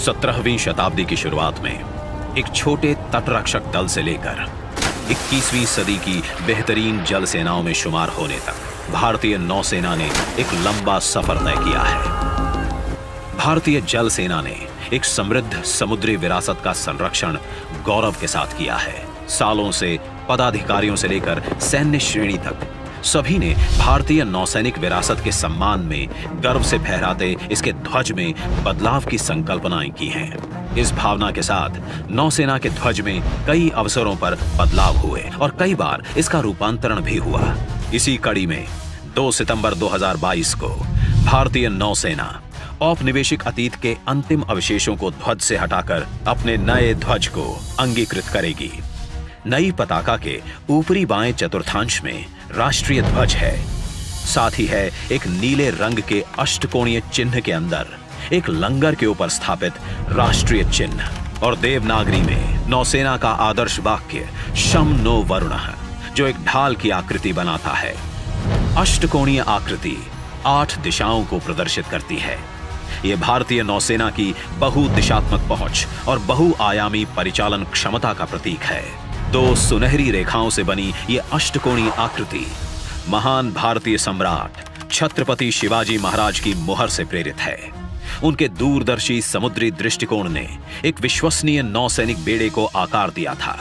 17वीं शताब्दी की शुरुआत में एक छोटे तटरक्षक दल से लेकर 21वीं सदी की बेहतरीन जल सेनाओं में शुमार होने तक भारतीय नौसेना ने एक लंबा सफर तय किया है। भारतीय जल सेना ने एक समृद्ध समुद्री विरासत का संरक्षण गौरव के साथ किया है। सालों से पदाधिकारियों से लेकर सैन्य श्रेणी तक सभी ने भारतीय नौसैनिक विरासत के सम्मान में गर्व से फहराते इसके ध्वज में बदलाव की संकल्पनाएं की हैं। इस भावना के साथ नौसेना के ध्वज में कई अवसरों पर बदलाव हुए और कई बार इसका रूपांतरण भी हुआ। इसी कड़ी में 2 सितंबर 2022 को भारतीय नौसेना औपनिवेशिक अतीत के अंतिम अवशेषों को ध्वज से हटाकर अपने नए ध्वज को अंगीकृत करेगी। नई पताका के ऊपरी बाएं चतुर्थांश में राष्ट्रीय ध्वज है। साथ ही है एक नीले रंग के अष्टकोणीय चिन्ह के अंदर एक लंगर के ऊपर स्थापित राष्ट्रीय चिन्ह और देवनागरी में नौसेना का आदर्श वाक्य शम नो वरुणः, जो एक ढाल की आकृति बनाता है। अष्टकोणीय आकृति 8 दिशाओं को प्रदर्शित करती है। यह भारतीय नौसेना की बहुदिशात्मक पहुंच और बहुआयामी परिचालन क्षमता का प्रतीक है। 2 सुनहरी रेखाओं से बनी यह अष्टकोणीय आकृति महान भारतीय सम्राट छत्रपति शिवाजी महाराज की मुहर से प्रेरित है। उनके दूरदर्शी समुद्री दृष्टिकोण ने एक विश्वसनीय नौसैनिक बेड़े को आकार दिया था।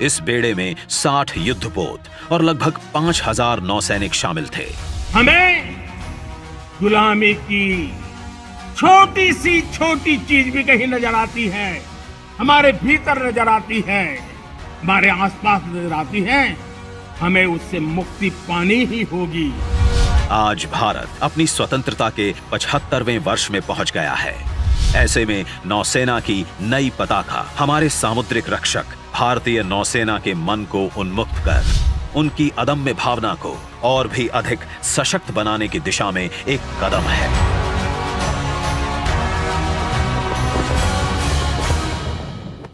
इस बेड़े में 60 युद्धपोत और लगभग 5000 नौसैनिक शामिल थे। हमें गुलामी की छोटी सी छोटी चीज भी कहीं नजर आती है, हमारे भीतर नजर आती है, हमारे आसपास नजर आती है, हमें उससे मुक्ति पानी ही होगी। आज भारत अपनी स्वतंत्रता के 75वें वर्ष में पहुंच गया है। ऐसे में नौसेना की नई पताका हमारे सामुद्रिक रक्षक भारतीय नौसेना के मन को उन्मुक्त कर उनकी अदम्य भावना को और भी अधिक सशक्त बनाने की दिशा में एक कदम है।